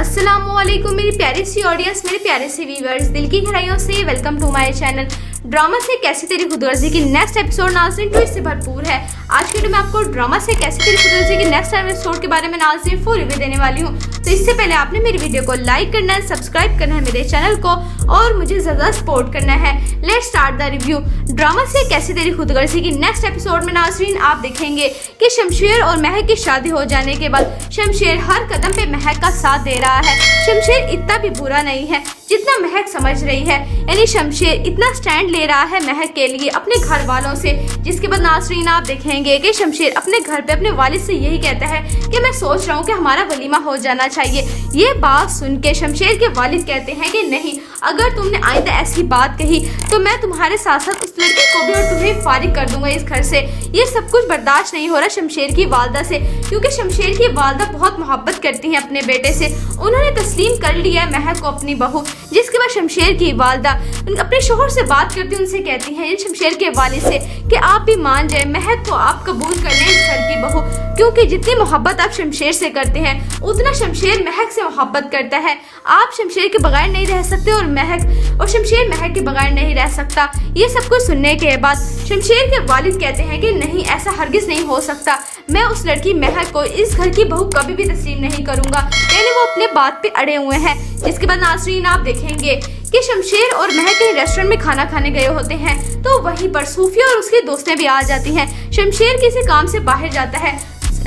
अस्सलामुअलैकुम मेरी प्यारी सी ऑडियंस, मेरे प्यारे से व्यूअर्स, दिल की गहराइयों से welcome to my channel. Drama से कैसी तेरी खुदगर्जी की नेक्स्ट एपिसोड नाज़रीन ट्विस्ट से भरपूर है। आज के वीडियो में आपको ड्रामा से कैसी तेरी खुदगर्जी की नेक्स्ट एपिसोड के बारे में नाज़रीन फुल रिव्यू देने वाली हूँ। तो इससे पहले आपने मेरी वीडियो को लाइक करना है, सब्सक्राइब करना है मेरे चैनल को और मुझे ज़्यादा सपोर्ट करना है। Let's start the review. Drama से कैसी तेरी खुदगर्जी की नेक्स्ट एपिसोड में नाज़रीन आप देखेंगे कि शमशेर और महक की शादी हो जाने के बाद शमशेर हर कदम पे महक का साथ दे रहा है। शमशेर इतना भी बुरा नहीं है जितना महक समझ रही है, यानी शमशेर इतना स्टैंड ले रहा है महक के लिए अपने घर वालों से। जिसके बाद नाज़रीन आप देखेंगे कि शमशेर अपने घर पे अपने वालिद से यही कहता है कि मैं सोच रहा हूँ कि हमारा वलीमा हो जाना चाहिए। ये बात सुन के शमशेर के वालिद कहते हैं कि नहीं, अगर तुमने आइंदा ऐसी बात कही तो मैं तुम्हारे साथ साथ उस लड़की को भी और तुम्हें फारिग कर दूंगा इस घर से। ये सब कुछ बर्दाश्त नहीं हो रहा शमशेर की वालदा से, क्योंकि शमशेर की वालदा बहुत मोहब्बत करती हैं अपने बेटे से। उन्होंने तस्लीम कर लिया है महक को अपनी बहू। जिसके बाद शमशेर की वालदा अपने शोहर से बात करती उनसे कहती हैं शमशेर के वालिद से कि आप भी मान जाए, महक को आप कबूल कर लें इस घर की बहू, क्योंकि जितनी मोहब्बत आप शमशेर से करते हैं उतना शमशेर महक से मोहब्बत करता है। आप शमशेर के बगैर नहीं रह सकते और शमशेर महक के बगैर नहीं रह सकता। ये सब कुछ सुनने के बाद शमशेर के वालिद कहते हैं कि नहीं, ऐसा हरगिज नहीं हो सकता, मैं उस लड़की महक को इस घर की बहू कभी भी तस्लीम नहीं करूंगा। यानी वो अपने बात पे अड़े हुए हैं। इसके बाद नाज़रीन आप देखेंगे कि शमशेर और महक कहीं रेस्टोरेंट में खाना खाने गए होते हैं, तो वहीं पर सूफिया और उसकी दोस्तें भी आ जाती हैं। शमशेर किसी काम से बाहर जाता है,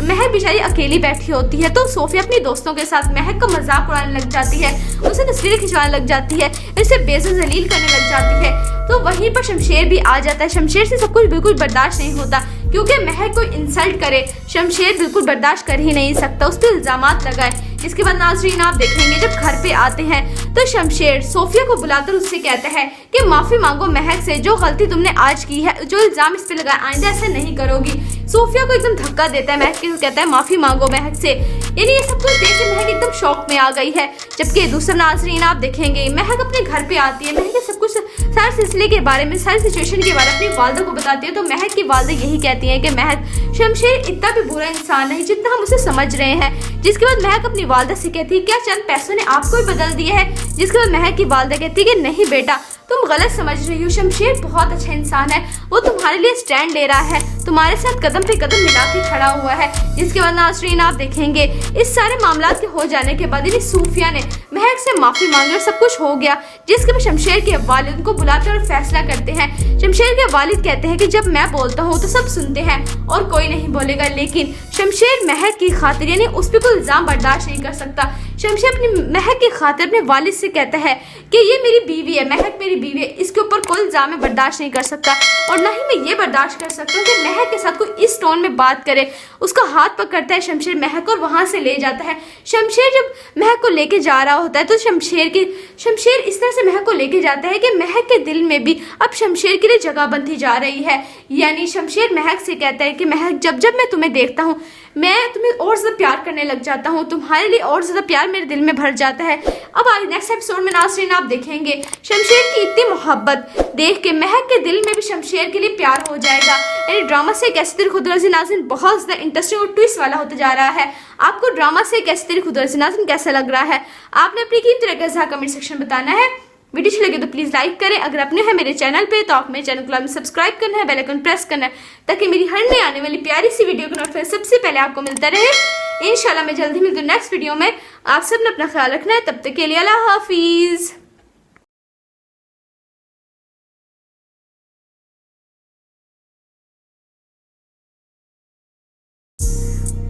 महक बेचारी अकेली बैठी होती है, तो सोफिया अपनी दोस्तों के साथ महक का मजाक उड़ाने लग जाती है, उनसे तस्वीरें खिंचवाने लग जाती है, उसे बेइज्जत जलील करने लग जाती है। तो वहीं पर शमशेर भी आ जाता है। शमशेर से सब कुछ बिल्कुल बर्दाश्त नहीं होता, क्योंकि महक को इंसल्ट करे शमशेर बिल्कुल बर्दाश्त कर ही नहीं सकता, उस पर इल्जामात लगाए। इसके बाद नाज़रीन आप देखेंगे जब घर पे आते हैं तो शमशेर सोफिया को बुलाकर उससे कहता है कि माफ़ी मांगो महक से, जो गलती तुमने आज की है, जो इल्ज़ाम इस पे लगाया, आइंदा ऐसे नहीं करोगी। सोफिया को एकदम धक्का देता है महक के, कहता है माफ़ी मांगो महक से। यानी ये सब कुछ देख के महक एकदम शौक में आ गई है। जबकि दूसरा नाज़रीन आप देखेंगे महक अपने घर पे आती है, महक सब कुछ सारे सिलसिले के बारे में, सारी सिचुएशन के बारे में अपनी वालदा को बताती है। तो महक की वालदा यही कहती है कि महक, शमशेर इतना भी बुरा इंसान नहीं जितना हम उसे समझ रहे हैं। जिसके बाद महक अपनी वालदा से कहती है क्या चंद पैसों ने आपको भी बदल दिया है। जिसके बाद महक की वालदा कहती है कि नहीं बेटा, तुम गलत समझ रही हो, शमशेर बहुत अच्छा इंसान है, वो तुम्हारे लिए स्टैंड ले रहा है, तुम्हारे साथ कदम पे कदम मिला के खड़ा हुआ है। जिसके बाद नाज़रीन आप देखेंगे इस सारे मामला के हो जाने के बाद सूफिया ने महक से माफ़ी मांगी और सब कुछ हो गया। जिसके बाद शमशेर के वालिद उनको बुलाकर फैसला करते हैं। शमशेर के वालिद कहते हैं कि जब मैं बोलता हूँ तो सब सुनते हैं और कोई नहीं बोलेगा, लेकिन शमशेर महक की खातिर यानी उस पर कोई इल्ज़ाम बर्दाश्त नहीं कर सकता। शमशेर अपनी महक की खातिर अपने वालिद से कहता है कि ये मेरी बीवी है, महक मेरी बीवी है, इसके ऊपर कोई इल्ज़ाम मैं बर्दाश्त नहीं कर सकता और ना ही मैं ये बर्दाश्त कर सकता हूँ कि महक के साथ कोई इस टोन में बात करे। उसका हाथ पकड़ता है शमशेर महक और वहाँ से ले जाता है। शमशेर जब महक को लेके जा रहा होता है तो शमशेर इस तरह से महक को लेके जाता है कि महक के दिल में भी अब शमशेर के लिए जगह बनती जा रही है। यानी शमशेर महक से कहता है कि महक, जब जब मैं तुम्हें देखता हूँ मैं तुम्हें और ज़्यादा प्यार करने लग जाता हूँ, तुम्हारे लिए और ज़्यादा प्यार मेरे दिल में भर जाता है। अब आज नेक्स्ट एपिसोड में नाज़रीन आप देखेंगे शमशेर की इतनी मोहब्बत देख के महक के दिल में भी शमशेर के लिए प्यार हो जाएगा। यानी ड्रामा से कैसी तेरी खुदगर्जी नाज़रीन बहुत ज़्यादा इंटरेस्टिंग और ट्विस्ट वाला होता जा रहा है। आपको ड्रामा से कैसी तेरी खुदगर्जी नाज़रीन कैसा लग रहा है, आपने अपनी कीमती राय कमेंट सेक्शन में बताना है। वीडियो अच्छी लगे तो प्लीज़ लाइक करें। अगर आपने है मेरे चैनल पे तो आप मेरे चैनल को सब्सक्राइब करना है, बेल आइकन प्रेस करना है, ताकि मेरी हर नई आने वाली प्यारी सी वीडियो का नोटिफिकेशन सबसे पहले आपको मिलता रहे। इंशाल्लाह मैं जल्दी मिलती हूँ नेक्स्ट वीडियो में। आप सब ने अपना ख्याल रखना है, तब तक के लिए अल्लाह हाफिज़।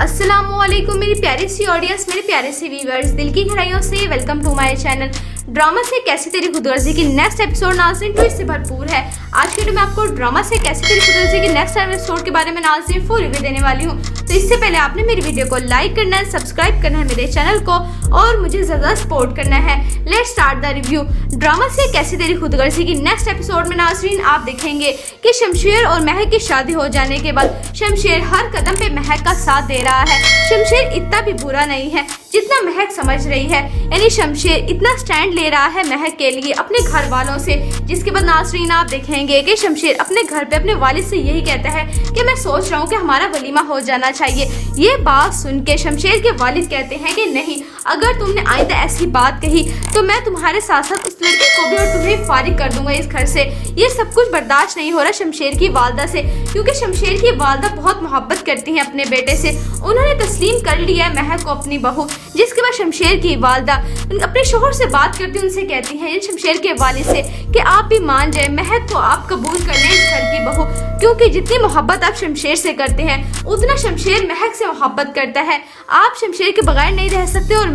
अस्सलामुअलैकुम मेरी प्यारी सी ऑडियंस, मेरे प्यारे से व्यूअर्स, दिल की गहराइयों से welcome to my channel. Drama से कैसी तेरी खुदगर्जी की नेक्स्ट एपिसोड नाज़रीन ट्विस्ट से भरपूर है। आज के वीडियो में आपको ड्रामा से कैसी तेरी खुदगर्जी की नेक्स्ट एपिसोड के बारे में नाज़रीन फुल रिव्यू देने वाली हूँ। तो इससे पहले आपने मेरी वीडियो को लाइक करना है, सब्सक्राइब करना है मेरे चैनल को और मुझे ज़्यादा सपोर्ट करना है। Let's start the review. Drama से कैसी तेरी खुदगर्जी की नेक्स्ट एपिसोड में नाज़रीन आप देखेंगे कि शमशेर और महक की शादी हो जाने के बाद शमशेर हर कदम पे महक का साथ दे रहा है। शमशेर इतना भी बुरा नहीं है जितना महक समझ रही है, यानी शमशेर इतना स्टैंड स्टैंड ले रहा है महक के लिए अपने घर वालों से, जिसके बाद नाज़रीन आप देखेंगे कि शमशेर अपने घर पे अपने वालिद से यही कहता है कि मैं सोच रहा हूँ कि हमारा वलीमा हो जाना चाहिए। ये बात सुन के शमशेर के वालिद कहते हैं कि नहीं, अगर तुमने आइंदा ऐसी बात कही तो मैं तुम्हारे साथ साथ उस लड़की को भी और तुम्हें फारिग कर दूंगा इस घर से। ये सब कुछ बर्दाश्त नहीं हो रहा शमशेर की वालदा से, क्योंकि शमशेर की वालदा बहुत मोहब्बत करती हैं अपने बेटे से। उन्होंने तस्लीम कर लिया है महक को अपनी बहू, जिसके बाद शमशेर की वालदा अपने शोहर से बात करती उनसे कहती हैं शमशेर के वालिद से कि आप भी मान जाए, महक को आप कबूल कर लें इस घर की बहू, क्योंकि जितनी मोहब्बत आप शमशेर से करते हैं उतना शमशेर महक से मोहब्बत करता है। आप शमशेर के बगैर नहीं रह सकते और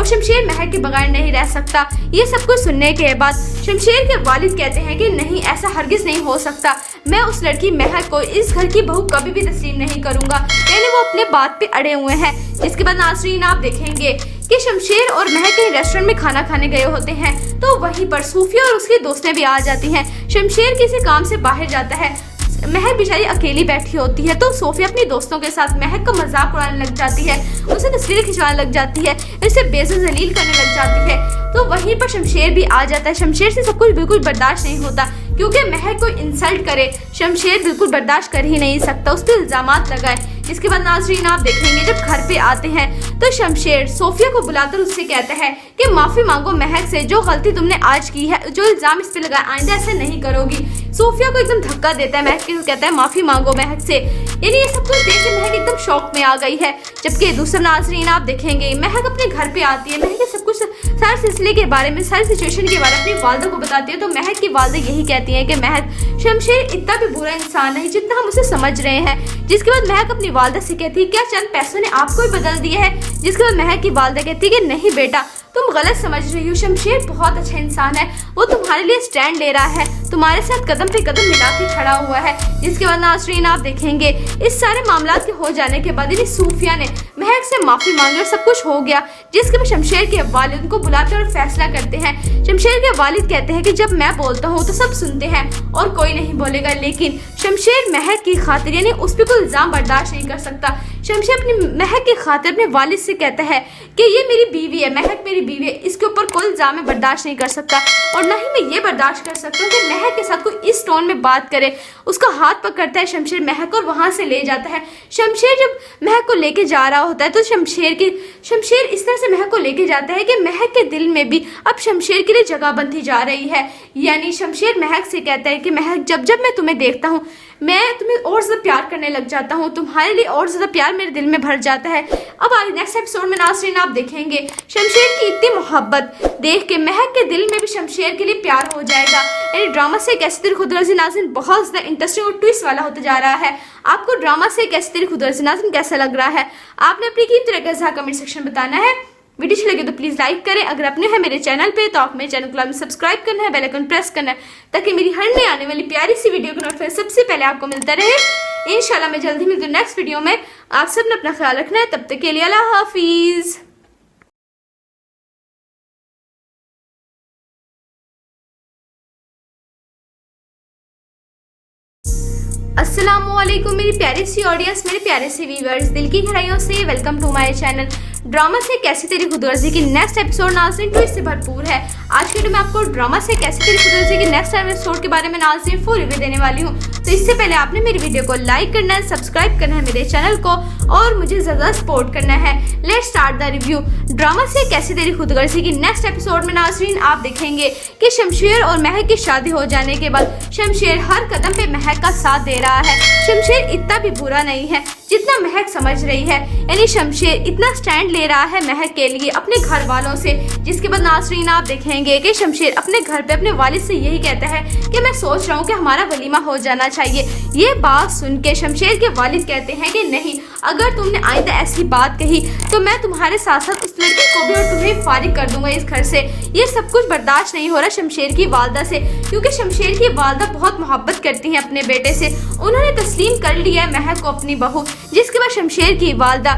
शमशेर महक के बगैर नहीं रह सकता। ये सब कुछ सुनने के बाद शमशेर के वालिद कहते हैं कि नहीं, ऐसा हरगिज नहीं हो सकता, मैं उस लड़की महक को इस घर की बहू कभी भी तस्लीम नहीं करूंगा। यानी वो अपने बात पे अड़े हुए हैं। जिसके बाद नाज़रीन आप देखेंगे कि शमशेर और महक कहीं रेस्टोरेंट में खाना खाने गए होते हैं, तो वहीं पर सूफिया और उसकी दोस्तें भी आ जाती हैं। शमशेर किसी काम से बाहर जाता है, महक बेचारी अकेली बैठी होती है, तो सोफिया अपनी दोस्तों के साथ महक का मजाक उड़ाने लग जाती है, उसे तस्वीरें खिंचवाने लग जाती है, उसे बेइज्जत जलील करने लग जाती है। तो वहीं पर शमशेर भी आ जाता है। शमशेर से सब कुछ बिल्कुल बर्दाश्त नहीं होता, क्योंकि महक को इंसल्ट करे शमशेर बिल्कुल बर्दाश्त कर ही नहीं सकता, उस पर इल्जामात लगाए। इसके बाद नाज़रीन आप देखेंगे जब घर पे आते हैं तो शमशेर सोफिया को बुलाकर उससे कहता है कि माफ़ी मांगो महक से, जो गलती तुमने आज की है, जो इल्ज़ाम इस पे लगाया, आइंदा ऐसे नहीं करोगी। सोफिया को एकदम धक्का देता है महक के, कहता है माफ़ी मांगो महक से। यानी ये सब कुछ देख के महक एकदम शौक में आ गई है। जबकि दूसरा नाज़रीन आप देखेंगे महक अपने घर पे आती है, महक सब कुछ सारे सिलसिले के बारे में, सारी सिचुएशन के बारे में अपनी वालदा को बताती है। तो महक की वालदा यही कहती है कि महक, शमशेर इतना भी बुरा इंसान नहीं जितना हम उसे समझ रहे हैं। जिसके बाद महक अपनी वालदा से कहती है क्या चंद पैसों ने आपको ही बदल दिया है? जिसके बाद महक की वालदा कहती है कि नहीं बेटा, तुम गलत समझ रही हो, शमशेर बहुत अच्छा इंसान है, वो तुम्हारे लिए स्टैंड ले रहा है, तुम्हारे साथ कदम पे कदम मिला के खड़ा हुआ है। जिसके बाद नाज़रीन आप देखेंगे इस सारे मामला के हो जाने के बाद सूफिया ने महक से माफ़ी मांगी और सब कुछ हो गया। जिसके बाद शमशेर के वालिद उनको बुलाते और फैसला करते हैं। शमशेर के वालिद कहते हैं कि जब मैं बोलता हूँ तो सब सुनते हैं और कोई नहीं बोलेगा, लेकिन शमशेर महक की खातिर यानी उस पर कोई इल्ज़ाम बर्दाश्त नहीं कर सकता। शमशेर अपनी महक की खातिर अपने वालिद से कहता है कि ये मेरी बीवी है, महक मेरी बीवी है, इसके ऊपर कोई इल्ज़ाम मैं बर्दाश्त नहीं कर सकता, और ना ही मैं ये बर्दाश्त कर सकता हूँ कि महक के साथ कोई इस टोन में बात करे। उसका हाथ पकड़ता है शमशेर महक और वहाँ से ले जाता है। शमशेर जब महक को लेके जा रहा होता है तो शमशेर इस तरह से महक को लेके जाता है कि महक के दिल में भी अब शमशेर के लिए जगह बनती जा रही है। यानी शमशेर महक से कहता है कि महक, जब जब मैं तुम्हें देखता हूँ मैं तुम्हें और ज़्यादा प्यार करने लग जाता हूँ, तुम्हारे लिए और ज़्यादा प्यार मेरे दिल में भर जाता है। अब आज नेक्स्ट एपिसोड में नाज़रीन आप देखेंगे शमशेर की इतनी मोहब्बत देख के महक के दिल में भी शमशेर के लिए प्यार हो जाएगा। यानी ड्रामा से कैसी तेरी खुदगर्जी नाज़रीन बहुत ज़्यादा इंटरेस्टिंग और ट्विस्ट वाला होता जा रहा है। आपको ड्रामा से कैसी तेरी खुदगर्जी नाज़रीन कैसा लग रहा है? आपने अपनी कीमती राय का कमेंट सेक्शन में बताना है। वीडियो अच्छी लगे तो प्लीज़ लाइक करें। अगर आपने है मेरे चैनल पे तो आप मेरे चैनल को सब्सक्राइब करना है, बेल आइकन प्रेस करना है, ताकि मेरी हर नई आने वाली प्यारी सी वीडियो का नोटिफिकेशन सबसे पहले आपको मिलता रहे। इंशाल्लाह मैं जल्दी मिलती हूँ नेक्स्ट वीडियो में। आप सब ने अपना ख्याल रखना है, तब तक के लिए अल्लाह हाफिज़। अस्सलामुअलैकुम मेरी प्यारी सी ऑडियंस, मेरे प्यारे से व्यूअर्स, दिल की गहराइयों से welcome to my channel. Drama से कैसी तेरी खुदगर्जी की नेक्स्ट एपिसोड नाज़रीन ट्विस्ट से भरपूर है। आज के वीडियो में आपको ड्रामा से कैसी तेरी खुदगर्जी की नेक्स्ट एपिसोड के बारे में नाज़रीन फुल रिव्यू देने वाली हूँ। तो इससे पहले आपने मेरी वीडियो को लाइक करना है, सब्सक्राइब करना है मेरे चैनल को और मुझे ज़्यादा सपोर्ट करना है। Let's start the review. Drama से कैसी तेरी खुदगर्जी की नेक्स्ट एपिसोड में नाज़रीन आप देखेंगे कि शमशेर और महक की शादी हो जाने के बाद शमशेर हर कदम पे महक का साथ दे रहा है। शमशेर इतना भी बुरा नहीं है जितना महक समझ रही है। यानी शमशेर इतना स्टैंड ले रहा है महक के लिए अपने घर वालों से। जिसके बाद नाज़रीन आप देखेंगे कि शमशेर अपने घर पे अपने वालिद से यही कहता है कि मैं सोच रहा हूँ कि हमारा वलीमा हो जाना चाहिए। ये बात सुन के शमशेर के वालिद कहते हैं कि नहीं, अगर तुमने आइंदा ऐसी बात कही तो मैं तुम्हारे साथ साथ उस लड़की को भी और तुम्हें फारिग कर दूंगा इस घर से। ये सब कुछ बर्दाश्त नहीं हो रहा शमशेर की वालदा से, क्योंकि शमशेर की वालदा बहुत मोहब्बत करती हैं अपने बेटे से। उन्होंने तस्लीम कर लिया है महक को अपनी बहू, जिसके बाद शमशेर की वालदा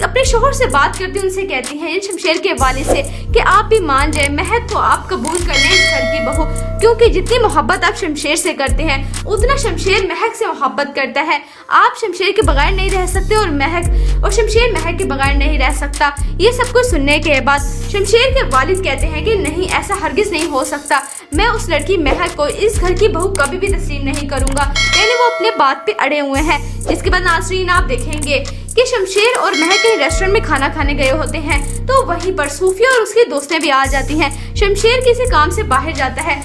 अपने शोहर से बात करती उनसे कहती हैं शमशेर के वालिद से कि आप भी मान जाए, महक को आप कबूल कर लें इस घर की बहू, क्योंकि जितनी मोहब्बत आप शमशेर से करते हैं उतना शमशेर महक से मोहब्बत करता है। आप शमशेर के बगैर नहीं रह सकते और शमशेर महक के बगैर नहीं रह सकता। ये सब कुछ सुनने के बाद शमशेर के वालिद कहते हैं कि नहीं, ऐसा हरगिज नहीं हो सकता, मैं उस लड़की महक को इस घर की बहू कभी भी तस्लीम नहीं करूंगा। यानी वो अपने बात पे अड़े हुए हैं। जिसके बाद नाज़रीन आप देखेंगे कि शमशेर और महक कहीं रेस्टोरेंट में खाना खाने गए होते हैं, तो वहीं पर सूफिया और उसकी दोस्तें भी आ जाती हैं। शमशेर किसी काम से बाहर जाता है,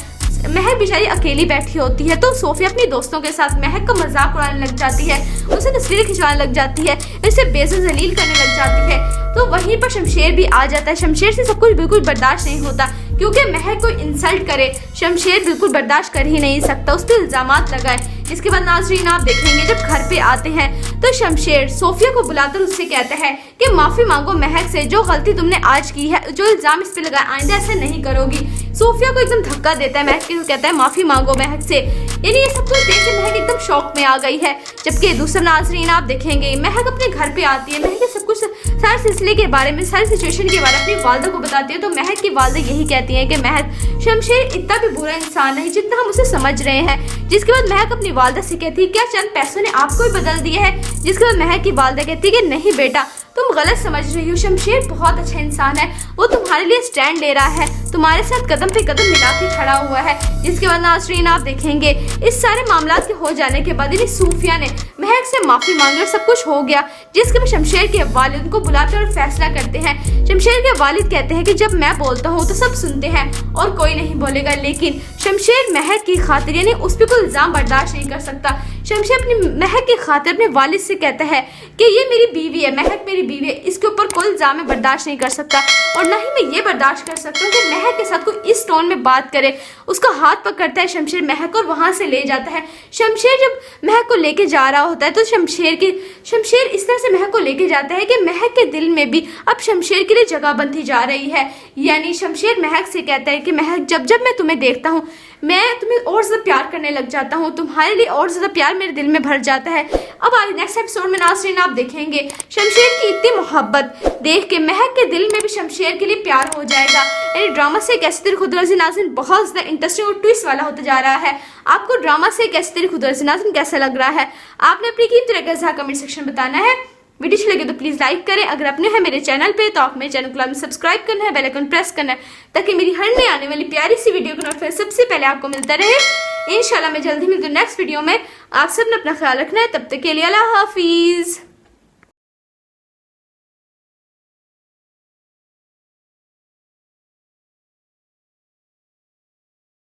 महक बेचारी अकेली बैठी होती है, तो सोफिया अपनी दोस्तों के साथ महक का मजाक उड़ाने लग जाती है, उसे तस्वीरें खिंचवाने लग जाती है, उसे बेइज्जत जलील करने लग जाती है। तो वहीं पर शमशेर भी आ जाता है। शमशेर से सब कुछ बिल्कुल बर्दाश्त नहीं होता, क्योंकि महक को इंसल्ट करे शमशेर बिल्कुल बर्दाश्त कर ही नहीं सकता, उस पर इल्जामात लगाए। इसके बाद नाज़रीन आप देखेंगे जब घर पे आते हैं तो शमशेर सोफिया को बुलाकर उससे कहता है कि माफी मांगो महक से, जो गलती तुमने आज की है, जो इल्जाम इस पे लगाया, आइंदा ऐसा नहीं करोगी। सोफिया को एकदम धक्का देता है महक को, कहता है माफी मांगो महक से। यानी ये सब कुछ देख के महक एकदम शौक में आ गई है। जबकि दूसरा नाज़रीन आप देखेंगे महक अपने घर पे आती है, महक सब कुछ सारे सिलसिले के बारे में, सारी सिचुएशन के बारे में अपनी वालदा को बताती है। तो महक की वालदा यही कहती है कि महक, शमशेर इतना भी बुरा इंसान नहीं जितना हम उसे समझ रहे हैं। जिसके बाद महक अपनी वालदा से कहती है क्या चंद पैसों ने आपको भी बदल दिया है? जिसके बाद महक की वालदा कहती है कि नहीं बेटा, तुम गलत समझ रही हो, शमशेर बहुत अच्छा इंसान है, वो तुम्हारे लिए स्टैंड ले रहा है, तुम्हारे साथ कदम पे कदम मिला के खड़ा हुआ है। जिसके बाद नाज़रीन आप देखेंगे इस सारे मामला के हो जाने के बाद सूफिया ने महक से माफी मांगी और सब कुछ हो गया। जिसके बाद शमशेर के वालिद उनको बुलाते और फैसला करते हैं। शमशेर के वालिद कहते हैं कि जब मैं बोलता हूँ तो सब सुनते हैं और कोई नहीं बोलेगा, लेकिन शमशेर महक की खातिर यानी उस पर कोई इल्जाम बर्दाश्त नहीं कर सकता। शमशेर अपनी महक की खातिर अपने वालिद से कहता है कि ये मेरी बीवी है, महक मेरी बीवी है, इसके ऊपर कोई इल्जाम मैं बर्दाश्त नहीं कर सकता, और ना ही मैं ये बर्दाश्त कर सकता हूँ कि महक के साथ कोई इस टोन में बात करे। उसका हाथ पकड़ता है शमशेर महक और वहां से ले जाता है। शमशेर जब महक को लेके जा रहा होता है तो शमशेर इस तरह से महक को लेके जाता है कि महक के दिल में भी अब शमशेर के लिए जगह बनती जा रही है। यानी शमशेर महक से कहता है कि महक, जब जब मैं तुम्हें देखता हूँ मैं तुम्हें और ज्यादा प्यार करने लग जाता हूँ, तुम्हारे लिए और ज्यादा प्यार मेरे दिल में भर जाता है। अब आज नेक्स्ट एपिसोड में नाज़रीन आप देखेंगे शमशेर की इतनी मोहब्बत देख के महक के दिल में भी शमशेर के लिए प्यार हो जाएगा। यानी ड्रामा से कैसी तेरी खुदगर्जी नाज़रीन बहुत ज्यादा इंटरेस्टिंग और ट्विस्ट वाला होता जा रहा है। आपको ड्रामा से कैसी तेरी खुदगर्जी नाज़रीन कैसा लग रहा है? आपने अपनी कीमती राय का कमेंट सेक्शन बताना है। वीडियो अच्छी लगे तो प्लीज लाइक करें। अगर आपने है मेरे चैनल पे तो आप मेरे चैनल को सब्सक्राइब करना है, बेल आइकन प्रेस करना है, ताकि मेरी हर नई आने वाली प्यारी सी वीडियो का नोटिफिकेशन सबसे पहले आपको मिलता रहे। इंशाल्लाह मैं जल्दी मिलती हूँ नेक्स्ट वीडियो में। आप सब ने अपना ख्याल रखना है, तब तक के लिए अल्लाह हाफिज।